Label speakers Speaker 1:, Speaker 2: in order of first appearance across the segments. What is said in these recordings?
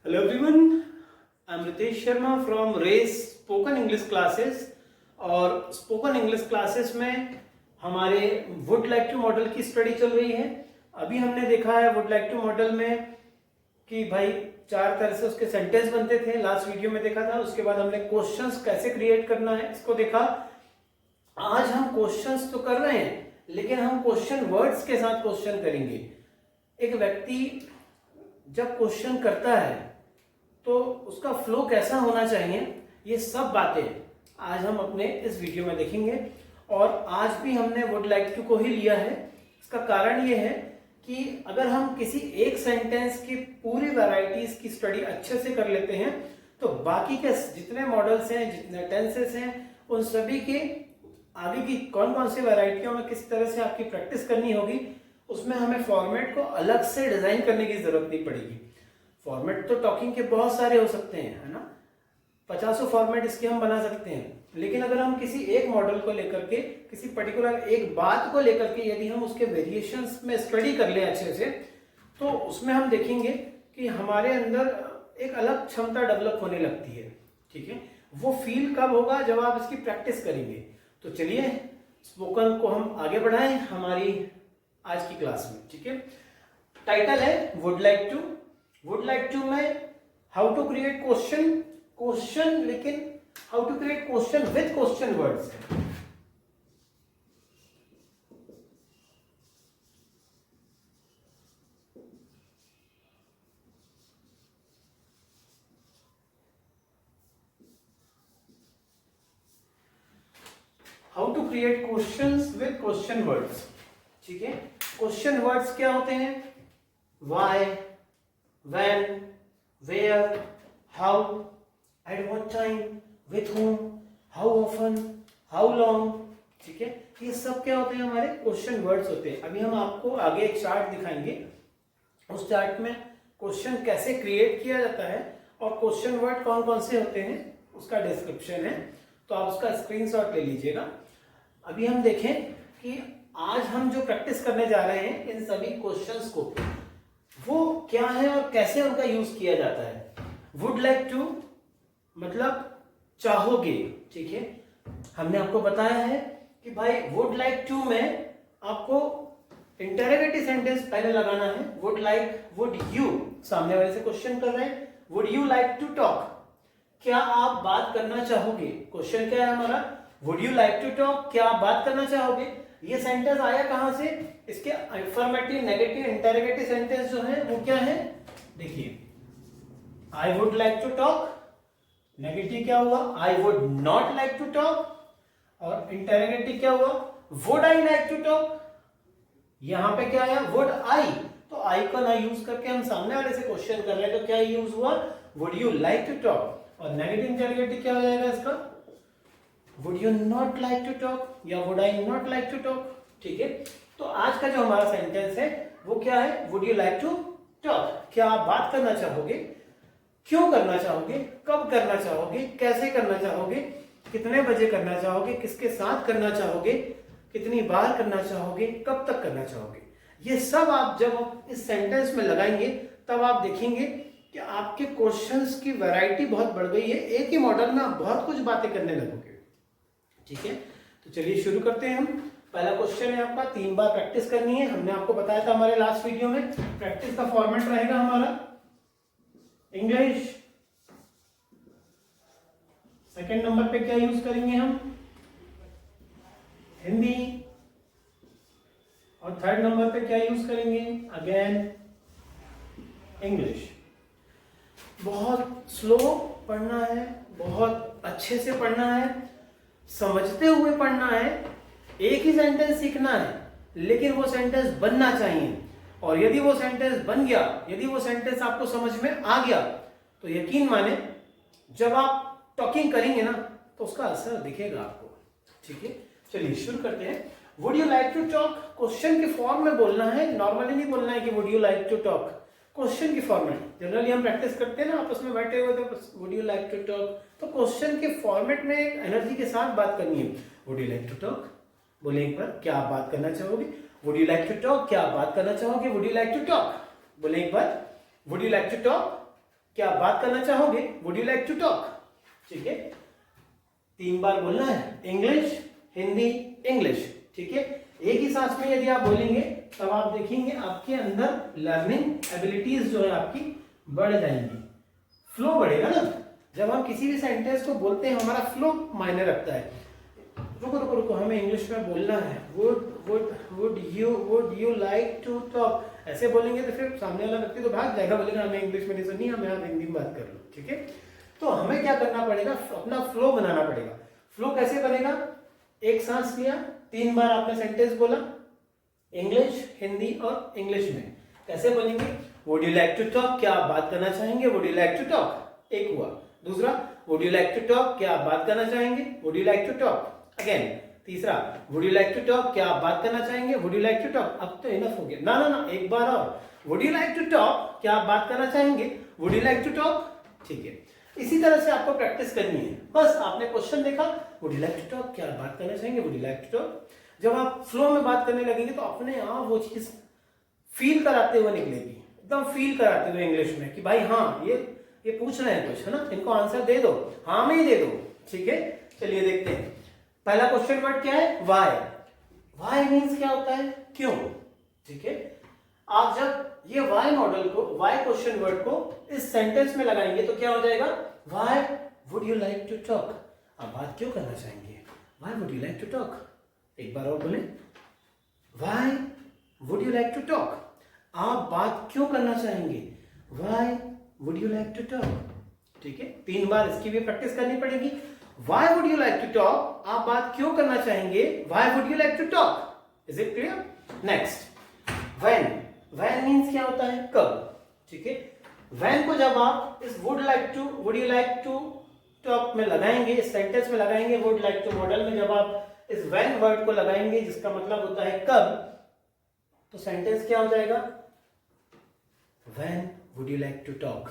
Speaker 1: Hello everyone, I'm Ritesh Sharma from Race spoken English classes. और spoken English classes में हमारे would like to model की study चल रही है। अभी हमने देखा है वुड लाइक टू मॉडल में कि भाई चार तरह से उसके सेंटेंस बनते थे, लास्ट वीडियो में देखा था। उसके बाद हमने क्वेश्चंस कैसे क्रिएट करना है इसको देखा। आज हम क्वेश्चंस तो कर रहे हैं लेकिन हम क्वेश्चन वर्ड्स के साथ क्वेश्चन करेंगे। एक व्यक्ति जब क्वेश्चन करता है तो उसका फ्लो कैसा होना चाहिए, ये सब बातें आज हम अपने इस वीडियो में देखेंगे। और आज भी हमने वुड लाइक टू को ही लिया है। इसका कारण ये है कि अगर हम किसी एक सेंटेंस की पूरी वैरायटीज की स्टडी अच्छे से कर लेते हैं तो बाकी के जितने मॉडल्स हैं, जितने टेंसेस हैं, उन सभी के आगे की कौन कौन सी वैरायटियों में किस तरह से आपकी प्रैक्टिस करनी होगी, उसमें हमें फॉर्मेट को अलग से डिजाइन करने की जरूरत नहीं पड़ेगी। फॉर्मेट तो टॉकिंग के बहुत सारे हो सकते हैं, है ना, 50 फॉर्मेट इसके हम बना सकते हैं। लेकिन अगर हम किसी एक मॉडल को लेकर के, किसी पर्टिकुलर एक बात को लेकर के यदि हम उसके वेरिएशंस में स्टडी कर ले अच्छे से, तो उसमें हम देखेंगे कि हमारे अंदर एक अलग क्षमता डेवलप होने लगती है। ठीक है, वो फील कब होगा, जब आप इसकी प्रैक्टिस करेंगे। तो चलिए स्पोकन को हम आगे बढ़ाएं हमारी आज की क्लास में। ठीक है, टाइटल है would like to. Would like to में हाउ टू क्रिएट क्वेश्चन, लेकिन how to create question with question words है। How to create questions with question words. ठीक है, क्वेश्चन वर्ड्स क्या होते हैं? Why, when, where, how, at what time, with whom, how often, how long. ठीक है, ये सब क्या होते हैं? हमारे क्वेश्चन वर्ड्स होते हैं। अभी हम आपको आगे एक चार्ट दिखाएंगे, उस चार्ट में क्वेश्चन कैसे क्रिएट किया जाता है और क्वेश्चन वर्ड कौन कौन से होते हैं उसका डिस्क्रिप्शन है, तो आप उसका स्क्रीनशॉट ले लीजिएगा। अभी हम देखें कि आज हम जो प्रैक्टिस करने जा रहे हैं इन सभी क्वेश्चंस को, वो क्या है और कैसे उनका यूज किया जाता है। वुड लाइक टू मतलब चाहोगे। ठीक है, हमने आपको बताया है कि भाई वुड लाइक टू में आपको इंटरोगेटिव सेंटेंस पहले लगाना है। वुड लाइक, वुड यू, सामने वाले से क्वेश्चन कर रहे हैं, would you like to talk, क्या आप बात करना चाहोगे। क्वेश्चन क्या है हमारा? Would you like to talk, क्या आप बात करना चाहोगे। ये सेंटेंस आया कहां से? इसके अफर्मेटिव, नेगेटिव, इंटरोगेटिव सेंटेंस जो है वो क्या है, देखिए। I would like to talk, negative क्या हुआ? I would not like to talk. और इंटरोगेटिव क्या हुआ? Would I like to talk. यहां पे क्या आया? Would I. तो आई का ना यूज करके हम सामने वाले से क्वेश्चन कर रहे हैं, तो क्या यूज हुआ? Would you like to talk. और नेगेटिव इंटरोगेटिव क्या हो जाएगा इसका? Would you not like to talk या would I not like to talk. ठीक है, तो आज का जो हमारा सेंटेंस है वो क्या है? Would you like to talk, क्या आप बात करना चाहोगे। क्यों करना चाहोगे, कब करना चाहोगे, कैसे करना चाहोगे, कितने बजे करना चाहोगे, किसके साथ करना चाहोगे, कितनी बार करना चाहोगे, कब तक करना चाहोगे। ये सब आप जब इस सेंटेंस में लगाएंगे तब आप देखेंगे कि आपके क्वेश्चंस की वैरायटी बहुत बढ़ गई है। एक ही मॉडल में आप बहुत कुछ बातें करने लगोगे। ठीक है, तो चलिए शुरू करते हैं हम। पहला क्वेश्चन है आपका, 3 बार प्रैक्टिस करनी है। हमने आपको बताया था हमारे लास्ट वीडियो में प्रैक्टिस का फॉर्मेट रहेगा हमारा इंग्लिश। सेकंड नंबर पे क्या यूज करेंगे हम? हिंदी। और थर्ड नंबर पे क्या यूज करेंगे? Again English. बहुत स्लो पढ़ना है, बहुत अच्छे से पढ़ना है, समझते हुए पढ़ना है। एक ही सेंटेंस सीखना है लेकिन वो सेंटेंस बनना चाहिए। और यदि वो सेंटेंस बन गया, यदि वो सेंटेंस आपको समझ में आ गया, तो यकीन माने जब आप टॉकिंग करेंगे ना तो उसका असर दिखेगा आपको। ठीक है, चलिए शुरू करते हैं। Would you like to talk, question के फॉर्म में बोलना है, नॉर्मली नहीं बोलना है कि would you like to talk. Question की फॉर्मेट जनरली हम प्रैक्टिस करते हैं ना आपस में बैठे हुए, तो would you like to talk, तो क्वेश्चन के फॉर्मेट में एनर्जी के साथ बात करनी है। Would you like to talk, बोले एक बार, क्या आप बात करना चाहोगे। Would you like to talk, क्या आप बात करना चाहोगे। Would you like to talk, बोले एक बार, would you like to talk. क्या आप बात करना चाहोगे? Would you like to talk? ठीक है, 3 बार बोलना है, इंग्लिश, हिंदी, इंग्लिश। ठीक है, एक ही सांस में यदि आप बोलेंगे तब आप देखेंगे आपके अंदर लर्निंग एबिलिटीज जो है आपकी बढ़ जाएंगी, फ्लो बढ़ेगा ना। जब हम किसी भी सेंटेंस को बोलते हैं हमारा फ्लो मायने रखता है। रुको रुको रुको, हमें इंग्लिश में बोलना है, would you like to talk, ऐसे बोलेंगे तो फिर सामने वाला व्यक्ति तो भाग जाएगा, बोलेगा हमें इंग्लिश में नहीं सुनी, हमें आप हिंदी में बात कर लो। ठीक है, तो हमें क्या करना पड़ेगा, अपना फ्लो बनाना पड़ेगा। फ्लो कैसे बनेगा? एक सांस लिया, 3 बार आपने सेंटेंस बोला, इंग्लिश, हिंदी और इंग्लिश में। कैसे बोलेंगे? Would you like to talk, क्या आप बात करना चाहेंगे? Would you like to talk, एक हुआ। दूसरा, would you like to talk, क्या आप बात करना चाहेंगे? Would you like to talk, again. तीसरा, would you like to talk, क्या आप बात करना चाहेंगे? Would you like to talk. अब तो इनफ हो गया ना, ना ना, एक बार और, would you like to talk, क्या आप बात करना चाहेंगे? Would you like to talk. ठीक है, इसी तरह से आपको प्रैक्टिस करनी है। बस आपने क्वेश्चन देखा, would you like to talk, क्या आप बात करना चाहेंगे? Would you like to talk. जब आप फ्लो में बात करने लगेंगे तो अपने आप वो चीज फील कराते हुए निकलेगी, एकदम फील कराते हुए इंग्लिश में कि भाई हाँ ये पूछ रहे हैं कुछ, है ना, इनको आंसर दे दो, हाँ में ही दे दो। ठीक है, चलिए देखते हैं। पहला क्वेश्चन वर्ड क्या है? वाई। वाई मीन्स क्या होता है? क्यों। ठीक है, आप जब ये वाई मॉडल को, वाई क्वेश्चन वर्ड को इस सेंटेंस में लगाएंगे तो क्या हो जाएगा? Why would you like to talk, आप बात क्यों करना चाहेंगे? Why would you like to talk, एक बार और बोले, why would you like to talk, आप बात क्यों करना चाहेंगे? Why would you like to talk. ठीक है, 3 बार इसकी भी प्रैक्टिस करनी पड़ेगी। Why would you like to talk, आप बात क्यों करना चाहेंगे? Why would you like to talk. Is it clear? Next, when. When means क्या होता है? कब। ठीक है, व्हेन को जब आप इस would like to, would you like to talk में लगाएंगे, इस सेंटेंस में लगाएंगे, वुड लाइक टू मॉडल में जब आप इस व्हेन वर्ड को लगाएंगे जिसका मतलब होता है कब, तो सेंटेंस क्या हो जाएगा? When would you like to talk,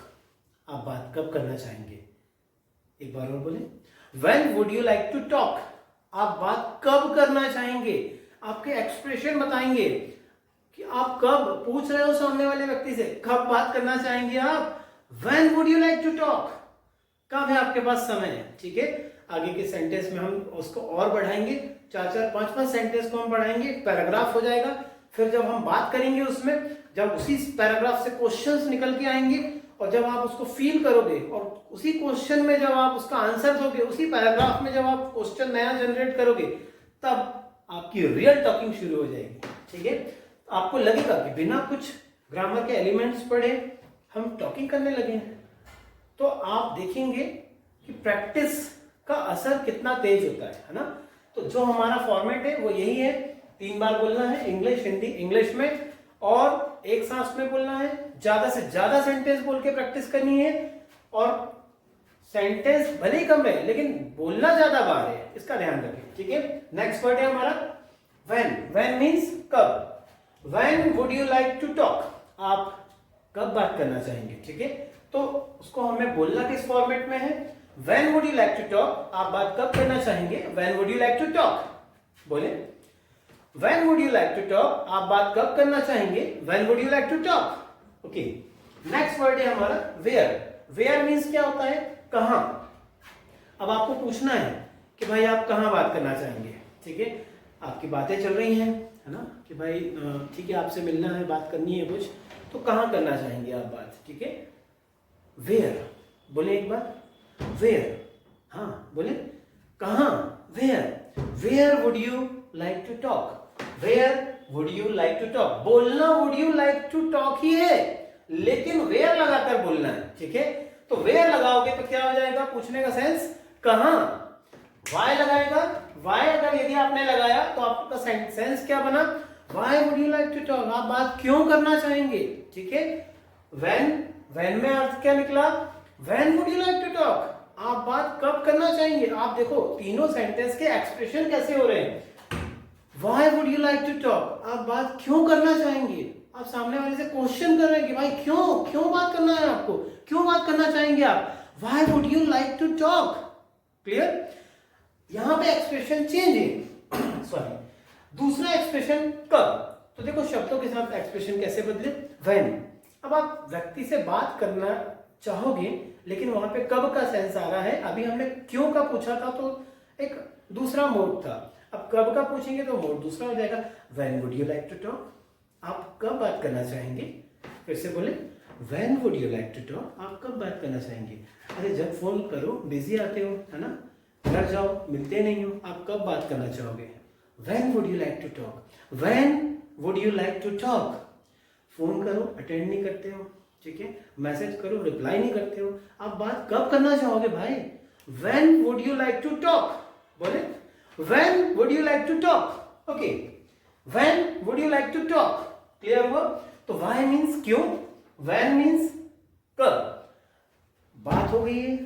Speaker 1: आप बात कब करना चाहेंगे? एक बार और बोले, when would you like to talk, आप बात कब करना चाहेंगे? आपके एक्सप्रेशन बताएंगे कि आप कब पूछ रहे हो सामने वाले व्यक्ति से, कब बात करना चाहेंगे आप? When would you like to talk, कब है आपके पास समय। ठीक है, आगे के सेंटेंस में हम उसको और बढ़ाएंगे, 4-4, 5-5 सेंटेंस को हम बढ़ाएंगे, पैराग्राफ हो जाएगा। फिर जब हम बात करेंगे उसमें, जब उसी पैराग्राफ से क्वेश्चंस निकल के आएंगे और जब आप उसको फील करोगे और उसी क्वेश्चन में जब आप उसका आंसर दोगे, उसी पैराग्राफ में जब आप क्वेश्चन नया जनरेट करोगे, तब आपकी रियल टॉकिंग शुरू हो जाएगी। ठीक है, आपको लगेगा कि बिना कुछ ग्रामर के एलिमेंट्स पढ़े हम टॉकिंग करने लगे हैं। तो आप देखेंगे कि प्रैक्टिस का असर कितना तेज होता है ना। तो जो हमारा फॉर्मेट है वो यही है, 3 बार बोलना है, इंग्लिश, हिंदी, इंग्लिश में, और एक सांस में बोलना है, ज्यादा से ज्यादा सेंटेंस बोल के प्रैक्टिस करनी है, और सेंटेंस भले ही कम रहे लेकिन बोलना ज्यादा बार है, इसका ध्यान रखें। ठीक है, नेक्स्ट वर्ड है हमारा व्हेन। व्हेन मीन्स कब। When would you like to talk, आप कब बात करना चाहेंगे। ठीक है, तो उसको हमें बोलना किस फॉर्मेट में है? When would you like to talk, आप बात कब करना चाहेंगे? When would you like to talk, बोले, when would you like to talk, आप बात कब करना चाहेंगे? When would you like to talk. Okay, next word है हमारा वेयर। वेयर मीन्स क्या होता है? कहां। अब आपको पूछना है कि भाई आप कहां बात करना चाहेंगे। ठीक है, आपकी बातें चल रही हैं, है ना, कि भाई ठीक है आपसे मिलना है, बात करनी है कुछ, तो कहां करना चाहेंगे आप बात। ठीक है, वेयर, बोले एक बार, वेयर, हाँ बोले, कहां, where. Where would you like to talk, where would you like to talk. बोलना would you like to talk ही है, लेकिन वेयर लगाकर बोलना है। ठीक है, तो वेयर लगाओगे तो क्या हो जाएगा पूछने का सेंस? कहां। वाई लगाएगा, वाई अगर यदि आपने लगाया तो आपका सेंस क्या बना? Why would you like to talk, आप बात क्यों करना चाहेंगे। ठीक है, व्हेन, व्हेन में अर्थ क्या निकला? When would you like to talk, आप बात कब करना चाहेंगे। आप देखो तीनों सेंटेंस के एक्सप्रेशन कैसे हो रहे हैं। Why would you like to talk, आप बात क्यों करना चाहेंगे। आप सामने वाले से क्वेश्चन कर रहे हैं कि भाई क्यों बात करना है आपको, क्यों बात करना चाहेंगे आप। Why would you like to talk, clear. यहां पे एक्सप्रेशन चेंज है सॉरी, दूसरा एक्सप्रेशन कब। तो देखो शब्दों के साथ एक्सप्रेशन कैसे बदले। When, अब आप व्यक्ति से बात करना चाहोगे, लेकिन वहां पे कब का सेंस आ रहा है। अभी हमने क्यों का पूछा था तो एक दूसरा मोड था, अब कब का पूछेंगे तो मोड दूसरा हो जाएगा। When would you like to talk, आप कब बात करना चाहेंगे। फिर से बोले, when would you like to talk, आप कब बात करना चाहेंगे। अरे जब फोन करो बिजी आते हो, है ना, घर जाओ मिलते नहीं हो, आप कब बात करना चाहोगे। When would you like to talk, when would you like to talk. Phone करो अटेंड नहीं करते हो, ठीक है, मैसेज करो रिप्लाई नहीं करते हो, आप बात कब करना चाहोगे भाई। When would you like to talk, बोले when would you like to talk. Okay, when would you like to talk, clear हुआ। तो व्हाई मीन्स क्यों, व्हेन मीन्स कब। बात हो गई है,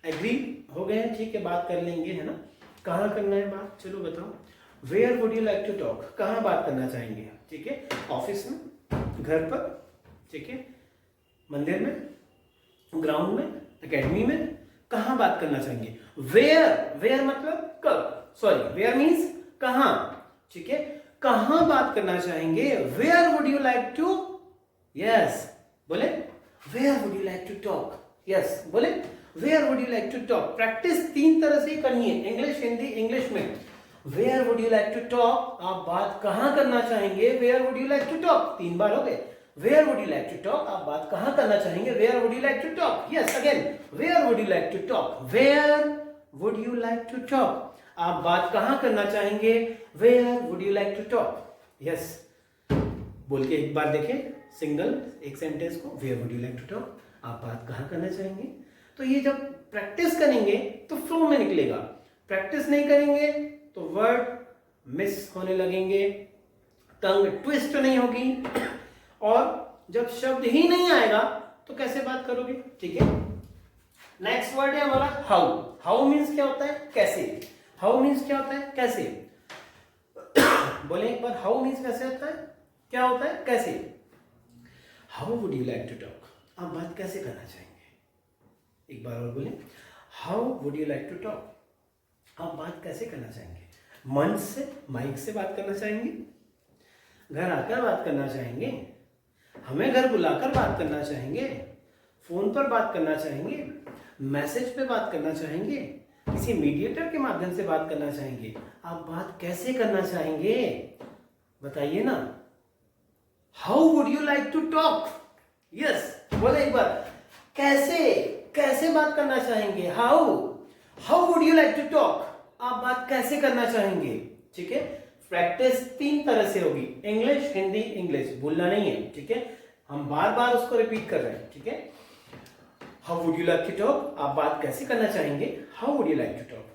Speaker 1: एग्री हो गए हैं, ठीक है, बात कर लेंगे, है ना। कहाँ करना है बात, चलो बताओ। Where would you like to talk, कहाँ बात करना चाहेंगे, ठीक है, ऑफिस में, घर पर, ठीक है, मंदिर में, ग्राउंड में, एकेडमी में, कहाँ बात करना चाहेंगे। वेयर, वेयर मतलब कब, सॉरी वेयर मीन्स कहाँ, ठीक है, कहाँ बात करना चाहेंगे। Where would you like to, yes बोले, where would you like to talk, yes बोले, where would you like to talk. Practice 3 तरह से करनी है, इंग्लिश, हिंदी, इंग्लिश में। Where would you like to talk, आप बात कहाँ करना चाहेंगे। Where would you like to talk, 3 बार हो गए। Where would you like to talk, आप बात कहाँ करना चाहेंगे। Where would you like to talk, yes again, where would you like to talk, where would you like to talk, आप बात कहाँ करना चाहेंगे। Where would you like to talk, yes. बोल के एक बार देखें सिंगल एक सेंटेंस को, where would you like to talk, आप बात कहाँ करना चाहेंगे। तो ये जब प्रैक्टिस करेंगे तो फ्लो में निकलेगा, प्रैक्टिस नहीं करेंगे तो वर्ड मिस होने लगेंगे, टंग ट्विस्ट नहीं होगी, और जब शब्द ही नहीं आएगा तो कैसे बात करोगे, ठीक है। नेक्स्ट वर्ड है हमारा हाउ। हाउ मीन्स क्या होता है, कैसे। हाउ मीन्स क्या होता है, कैसे। बोले एक बार, हाउ मीन्स कैसे होता है, क्या होता है, कैसे। How would you like to talk, आप बात कैसे करना चाहेंगे। एक बार और बोले, how would you like to talk, आप बात कैसे करना चाहेंगे। मंच से, माइक से बात करना चाहेंगे, घर आकर बात करना चाहेंगे, हमें घर बुलाकर बात करना चाहेंगे, फोन पर बात करना चाहेंगे, मैसेज पे बात करना चाहेंगे, किसी मीडिएटर के माध्यम से बात करना चाहेंगे। आप बात कैसे करना चाहेंगे, बताइए ना। How would you like to talk, yes बोले एक बार, कैसे, कैसे बात करना चाहेंगे। How, how would you like to talk, आप बात कैसे करना चाहेंगे, ठीक है। प्रैक्टिस 3 तरह से होगी, इंग्लिश, हिंदी, इंग्लिश, भूलना नहीं है, ठीक है। हम बार बार उसको रिपीट कर रहे हैं, ठीक है। How would you like to talk, आप बात कैसे करना चाहेंगे। How would you like to talk,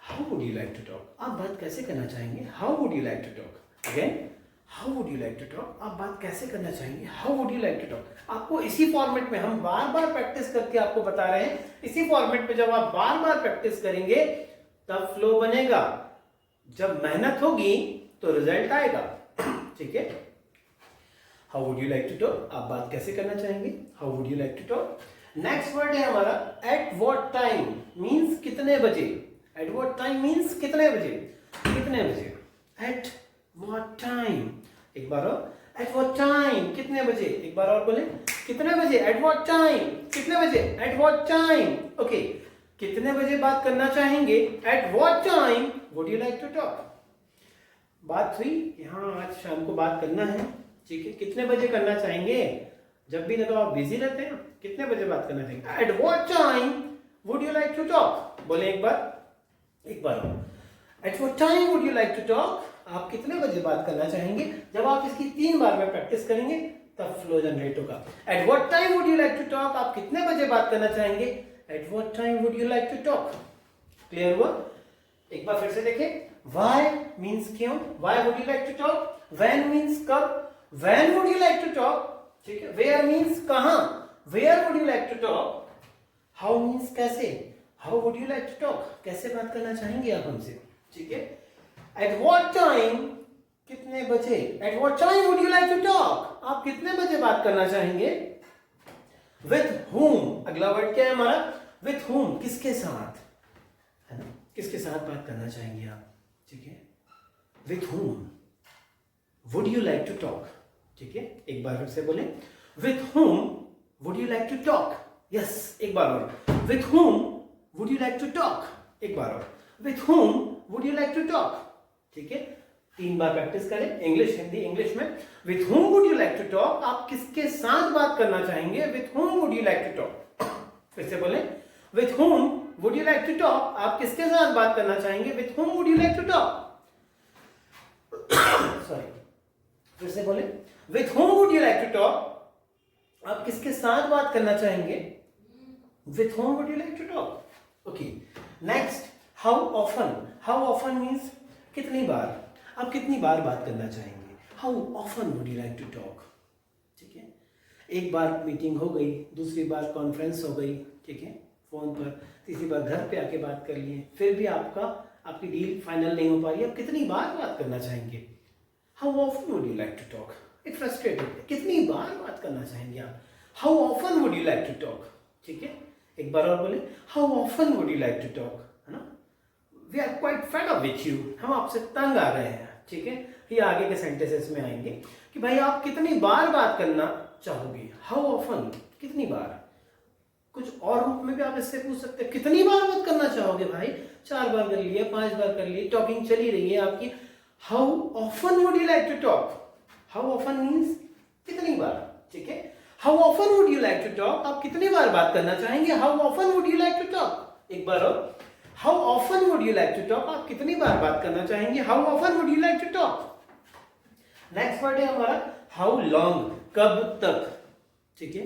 Speaker 1: how would you like to talk, आप बात कैसे करना चाहेंगे। How would you like to talk, again how would you like to talk, आप बात कैसे करना चाहेंगे। How would you like to talk. आपको इसी फॉर्मेट में हम बार बार प्रैक्टिस करके आपको बता रहे हैं, इसी फॉर्मेट में जब आप बार बार प्रैक्टिस करेंगे तब फ्लो बनेगा, जब मेहनत होगी तो रिजल्ट आएगा, ठीक है। How would you like to talk, आप बात कैसे करना चाहेंगे। How would you like to talk. Next word है हमारा एट व्हाट टाइम, मींस कितने बजे। एट व्हाट टाइम मींस कितने बजे, कितने बजे। एट व्हाट टाइम, एक बार और, एट व्हाट टाइम, कितने बजे। एक बार और बोले, कितने बजे। एट व्हाट टाइम, कितने बजे। एट व्हाट टाइम, ओके, कितने बजे बात करना चाहेंगे। At what time would you like to talk. बात हुई कि हाँ आज शाम को बात करना है, ठीक है, कितने बजे करना चाहेंगे। जब भी देखो आप बिजी रहते हैं, कितने बजे बात करना चाहेंगे। At what time would you like to talk, बोले एक बार, एक बार। At what time would you like to talk, आप कितने बजे बात करना चाहेंगे। जब आप इसकी 3 बार में प्रैक्टिस करेंगे तब फ्लो जनरेट होगा। At what time would you like to talk, आप कितने बजे बात करना चाहेंगे। At what time would you like to talk, clear हुआ। एक बार फिर से देखें, why मीन्स क्यों, why would you like to talk, when मीन्स कब, when would you like to talk, ठीक है, where मीन्स कहां, where would you like to talk, how means कैसे, how would you like to talk, कैसे बात करना चाहेंगे आप हमसे, ठीक है। at what time, कितने बजे। at what time would you like to talk, आप कितने बजे बात करना चाहेंगे। with whom, अगला वर्ड क्या है हमारा, with whom, किसके साथ, है ना, किसके साथ बात करना चाहेंगे आप, ठीक है। with whom would you like to talk, ठीक है। एक बार फिर से बोले, with whom would you like to talk, yes, एक बार और, with whom would you like to talk, एक बार और, with whom would you like to talk, ठीक है, 3 बार प्रैक्टिस करें, इंग्लिश हिंदी इंग्लिश में। with whom would you like to talk, आप किसके साथ बात करना चाहेंगे, with whom would you like to talk, फिर से बोलें, with whom would you like to talk, आप किसके साथ बात करना चाहेंगे, with whom would you like to talk, sorry, फिर से बोलें, with whom would you like to talk, आप किसके साथ बात करना चाहेंगे, with whom would you like to talk, okay, next, how often means कितनी बार, आप कितनी बार बात करना चाहेंगे, how often would you like to talk, ठीक है, एक बार मीटिंग हो गई, दूसरी बार कॉन्फ्रेंस हो गई, ठीक है, फोन पर, तीसरी बार घर पे आके बात कर लिए, फिर भी आपकी डील फाइनल नहीं हो पा रही, आप कितनी बार बात करना चाहेंगे, how often would you like to talk, एक फ्रस्ट्रेटेड, कितनी बार बात करना चाहेंगे आप, how often would you like to talk, ठीक है, एक बार और बोले, how often would you like to talk, है ना, we are quite fed up with you, हम आपसे तंग आ गए हैं, ठीक है, ये आगे के सेंटेंसेस में आएंगे कि भाई आप कितनी बार बात करना चाहोगे, how often, कितनी बार, कुछ और रूप में भी आप इससे पूछ सकते हैं, कितनी बार बात करना चाहोगे भाई, 4 बार कर लिए, 5 बार कर लिए, टॉकिंग चली रही है आपकी, how often would you like to talk, how often means कितनी बार, ठीक है, how often would you like to talk, आप कितनी बार बात करना चाहेंगे, how often would you like to talk, एक बार और, how often would you like to talk, आप कितनी बार बात करना चाहेंगे, how often would you like to talk, next word है हमारा how long, कब तक, ठीक है,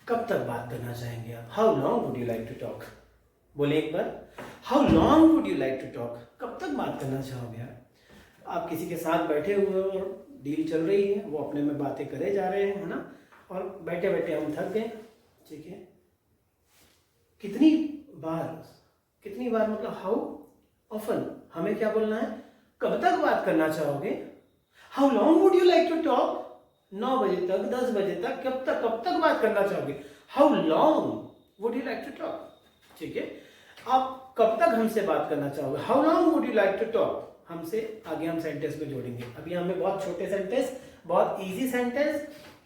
Speaker 1: कब तक बात करना चाहेंगे आप, how long would you like to talk, बोले एक बार, how long would you like to talk, कब तक बात करना चाहोगे आप किसी के साथ बैठे हुए हो और डील चल रही है, वो अपने में बातें करे जा रहे हैं, है ना, और बैठे बैठे हम थक गए, ठीक है, कितनी बार मतलब हाउ ऑफन, हमें क्या बोलना है, कब तक बात करना चाहोगे, how long would you like to talk, 9 बजे तक, 10 बजे तक, कब तक बात करना चाहोगे, how long would you like to talk, ठीक है, आप कब तक हमसे बात करना चाहोगे, how long would you like to talk, हमसे आगे हम सेंटेंस में जोड़ेंगे, अभी हमें बहुत छोटे सेंटेंस, बहुत इजी सेंटेंस,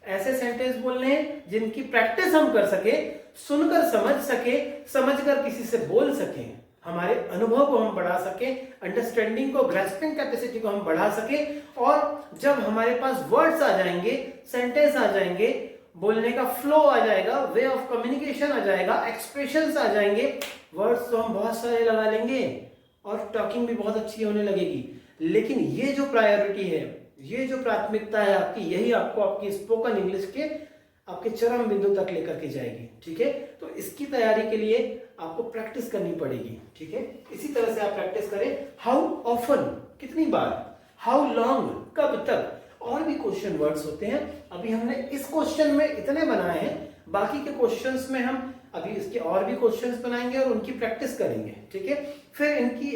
Speaker 1: ऐसे सेंटेंस बोलने हैं जिनकी प्रैक्टिस हम कर सके, सुनकर समझ सके, समझकर किसी से बोल सके, हमारे अनुभव को हम बढ़ा सके, अंडरस्टैंडिंग को, ग्रास्पिंग कैपेसिटी को हम बढ़ा सके, और जब हमारे पास वर्ड्स आ जाएंगे, सेंटेंस आ जाएंगे, बोलने का फ्लो आ जाएगा, वे ऑफ कम्युनिकेशन आ जाएगा, एक्सप्रेशंस आ जाएंगे, वर्ड्स तो हम बहुत सारे लगा लेंगे और टॉकिंग भी बहुत अच्छी होने लगेगी, लेकिन ये जो प्रायोरिटी है, ये जो प्राथमिकता है आपकी, यही आपको आपकी स्पोकन इंग्लिश के आपके चरम बिंदु तक लेकर के जाएगी, ठीक है, तो इसकी तैयारी के लिए आपको प्रैक्टिस करनी पड़ेगी, ठीक है, इसी तरह से आप प्रैक्टिस करें, हाउ ऑफन, कितनी बार, हाउ लॉन्ग, कब तक, और भी क्वेश्चन वर्ड्स होते हैं, अभी हमने इस क्वेश्चन में इतने बनाए हैं, बाकी के क्वेश्चंस में हम अभी इसके और भी क्वेश्चंस बनाएंगे और उनकी प्रैक्टिस करेंगे, ठीक है, फिर इनकी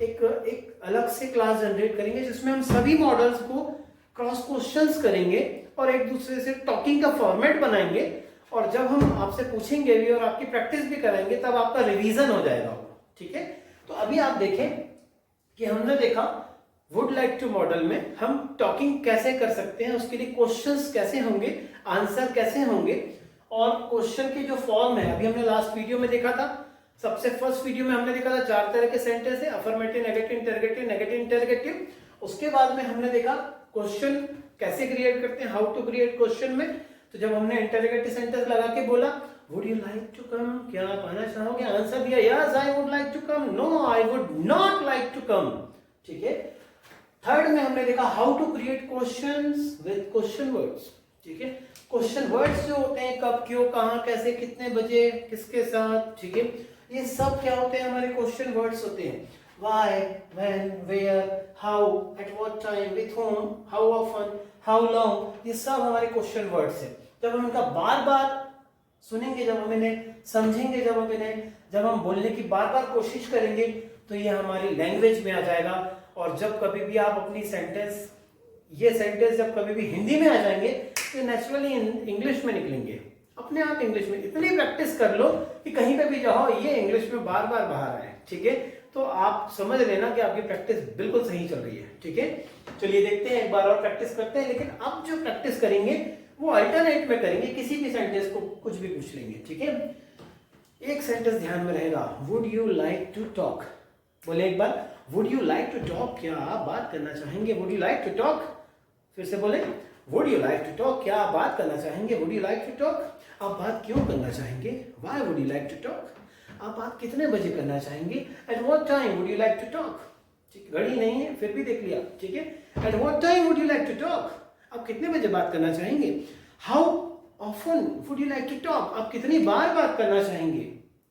Speaker 1: एक अलग से क्लास जनरेट करेंगे जिसमें हम सभी मॉडल्स को क्रॉस क्वेश्चंस करेंगे और एक दूसरे से टॉकिंग का फॉर्मेट बनाएंगे, और जब हम आपसे पूछेंगे भी और आपकी प्रैक्टिस भी कराएंगे तब आपका रिवीजन हो जाएगा, ठीक है, तो अभी आप देखें कि हमने देखा वुड लाइक टू मॉडल में हम टॉकिंग कैसे कर सकते हैं, उसके लिए क्वेश्चंस कैसे होंगे, आंसर कैसे होंगे, और क्वेश्चन की जो फॉर्म है, अभी हमने लास्ट वीडियो में देखा था, सबसे फर्स्ट वीडियो में हमने देखा था 4 तरह के सेंटेंस है, affirmative, negative, interrogative, negative, interrogative, उसके बाद में हमने देखा क्वेश्चन कैसे क्रिएट करते हैं, हाउ टू क्रिएट क्वेश्चन में, तो जब हमने इंटरोगेटिव सेंटेंस लगा के बोला would you like to come, क्या आप आना चाहोगे, आंसर दिया yes I would like to come, no I would not like to come, ठीक है, थर्ड में हमने देखा how to create questions with question words, ठीक है, क्वेश्चन वर्ड्स जो होते हैं, कब, क्यों, कहां, कैसे, कितने बजे, किसके साथ, ठीक है, ये सब क्या होते हैं, हमारे क्वेश्चन वर्ड्स होते हैं, why, when, where, how, at what time, with whom, how often, how long, ये सब हमारे क्वेश्चन वर्ड्स हैं, जब हम इनका बार बार सुनेंगे, जब हम इन्हें समझेंगे, जब हम बोलने की बार बार कोशिश करेंगे, तो ये हमारी लैंग्वेज में आ जाएगा, और जब कभी भी आप अपनी ये सेंटेंस जब कभी भी हिंदी में आ जाएंगे तो नेचुरली इंग्लिश में निकलेंगे, अपने आप इंग्लिश में, इतनी प्रैक्टिस कर लो कि कहीं पे भी जाओ ये इंग्लिश में बार बार बाहर आए, ठीक है, तो आप समझ लेना कि आपकी प्रैक्टिस बिल्कुल सही चल रही है, ठीक है, चलिए देखते हैं, एक बार और प्रैक्टिस करते हैं, लेकिन अब जो प्रैक्टिस करेंगे वो अल्टरनेट में करेंगे, किसी भी सेंटेंस को कुछ भी पूछ लेंगे, ठीक है। एक सेंटेंस ध्यान में रहेगा, would you like to talk. बोले एक बार, would you like to talk, क्या आप बात करना चाहेंगे? Would you like to talk, फिर से बोले, would you like to talk, क्या आप बात करना चाहेंगे? Would you like to talk, आप बात क्यों करना चाहेंगे? Why would you like to talk, आप बात कितने बजे करना चाहेंगे? At what time would you like to talk, ठीक, घड़ी नहीं है फिर भी देख लिया, ठीक है। At what time would you like to talk, आप कितने बजे बात करना चाहेंगे? How often would you like to talk, आप कितनी बार बात करना चाहेंगे,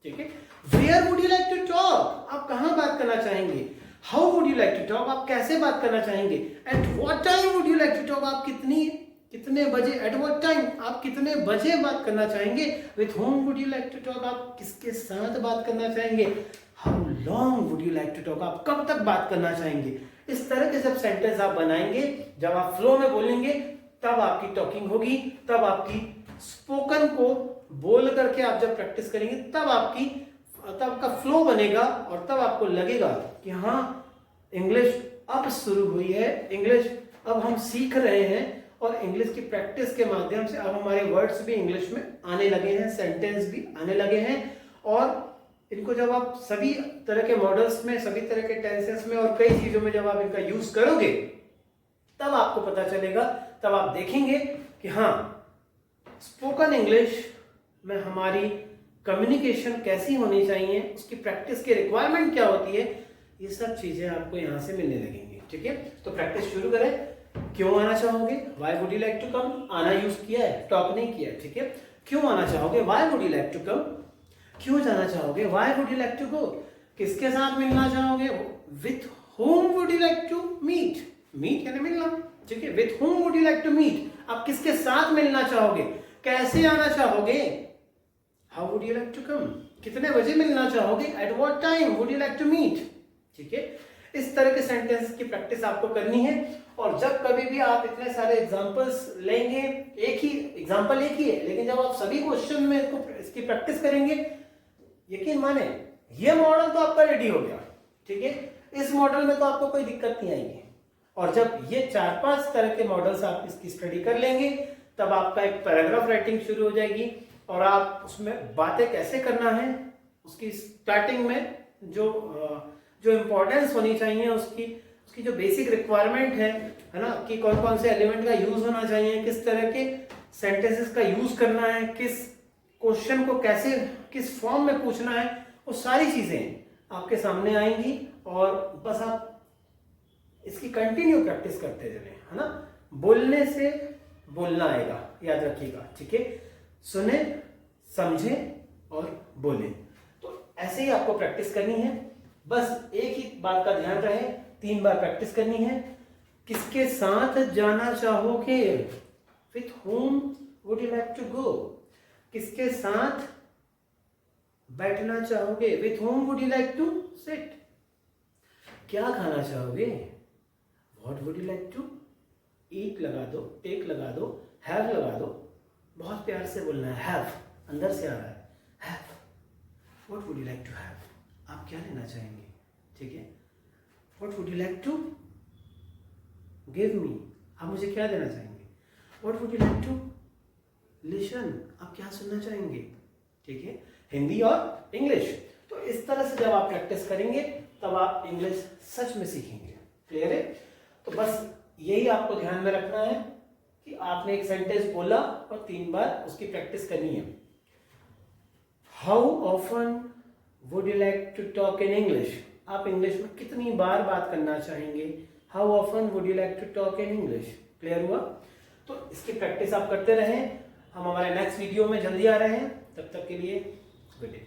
Speaker 1: ठीक है। Where would you like to talk, आप कहां बात करना चाहेंगे? How would you like to talk, आप कैसे बात करना चाहेंगे? At what time would you like to talk, आप कितने बजे, एट व्हाट टाइम, आप कितने बजे बात करना चाहेंगे? With whom would you like to talk, आप किसके साथ बात करना चाहेंगे? How long would you like to talk, आप कब तक बात करना चाहेंगे? इस तरह के जब सेंटेंस आप बनाएंगे, जब आप फ्लो में बोलेंगे, तब आपकी टॉकिंग होगी, तब आपकी स्पोकन को बोल करके आप जब प्रैक्टिस करेंगे, तब आपका फ्लो बनेगा और तब आपको लगेगा कि हाँ इंग्लिश अब शुरू हुई है, इंग्लिश अब हम सीख रहे हैं और इंग्लिश की प्रैक्टिस के माध्यम से अब हमारे वर्ड्स भी इंग्लिश में आने लगे हैं, सेंटेंस भी आने लगे हैं। और इनको जब आप सभी तरह के मॉडल्स में, सभी तरह के टेंसेस में और कई चीजों में जब आप इनका यूज करोगे, तब आपको पता चलेगा, तब आप देखेंगे कि हाँ स्पोकन इंग्लिश में हमारी कम्युनिकेशन कैसी होनी चाहिए, उसकी प्रैक्टिस की रिक्वायरमेंट क्या होती है, ये सब चीजें आपको यहाँ से मिलने लगेंगी, ठीक है। तो प्रैक्टिस शुरू करें। क्यों आना चाहोगे? Why would you like to come, आना यूज किया है, टॉक नहीं किया है, ठीक है। क्यों आना चाहोगे? Why would you like to come. क्यों जाना चाहोगे? Why would you like to go. किसके साथ मिलना चाहोगे? With whom would you like to meet, meet यानी मिलना, ठीक है। With whom would you like to meet, आप किसके साथ मिलना चाहोगे? कैसे आना चाहोगे? How would you like to come, कितने बजे मिलना चाहोगे? At what time would you like to meet, ठीक है। इस तरह के सेंटेंस की प्रैक्टिस आपको करनी है। और जब कभी भी आप इतने सारे एग्जांपल्स लेंगे, एक ही एग्जांपल एक ही है, लेकिन जब आप सभी क्वेश्चन में इसकी प्रैक्टिस करेंगे, यकीन माने ये मॉडल तो आपका रेडी हो गया, ठीक है। इस मॉडल में तो आपको कोई दिक्कत नहीं आएगी। और जब ये 4-5 तरह के मॉडल्स आप इसकी स्टडी कर लेंगे, तब आपका एक पैराग्राफ राइटिंग शुरू हो जाएगी और आप उसमें बातें कैसे करना है, उसकी स्टार्टिंग में जो इंपॉर्टेंस होनी चाहिए, उसकी जो बेसिक रिक्वायरमेंट है ना, कि कौन कौन से एलिमेंट का यूज होना चाहिए, किस तरह के सेंटेंसेस का यूज करना है, किस क्वेश्चन को कैसे किस फॉर्म में पूछना है, वो सारी चीजें आपके सामने आएंगी। और बस आप इसकी कंटिन्यू प्रैक्टिस करते चले, है ना। बोलने से बोलना आएगा, याद रखिएगा, ठीक है। सुने, समझे और बोले, तो ऐसे ही आपको प्रैक्टिस करनी है। बस एक ही बात का ध्यान रहे, 3 बार प्रैक्टिस करनी है। किसके साथ जाना चाहोगे? With whom would you like to go. किसके साथ बैठना चाहोगे? With whom would you like to sit. क्या खाना चाहोगे? What would you like to eat लगा दो, टेक लगा दो, हैव लगा दो, बहुत प्यार से बोलना है, हैव अंदर से आ रहा है, have. What would you like to have, आप क्या लेना चाहेंगे, ठीक है। What would you like to give me, आप मुझे क्या देना चाहेंगे। What would you like to listen, आप क्या सुनना चाहेंगे, ठीक है। हिंदी और इंग्लिश। तो इस तरह से जब आप प्रैक्टिस करेंगे, तब आप इंग्लिश सच में सीखेंगे। क्लियर है? तो बस यही आपको ध्यान में रखना है कि आपने एक सेंटेंस बोला और 3 बार उसकी प्रैक्टिस करनी है। How often would you like to talk in English, आप इंग्लिश में कितनी बार बात करना चाहेंगे। How often would you like to talk in English. Clear हुआ? तो इसकी प्रैक्टिस आप करते रहें। हम हमारे नेक्स्ट वीडियो में जल्दी आ रहे हैं, तब तक के लिए गुड डे।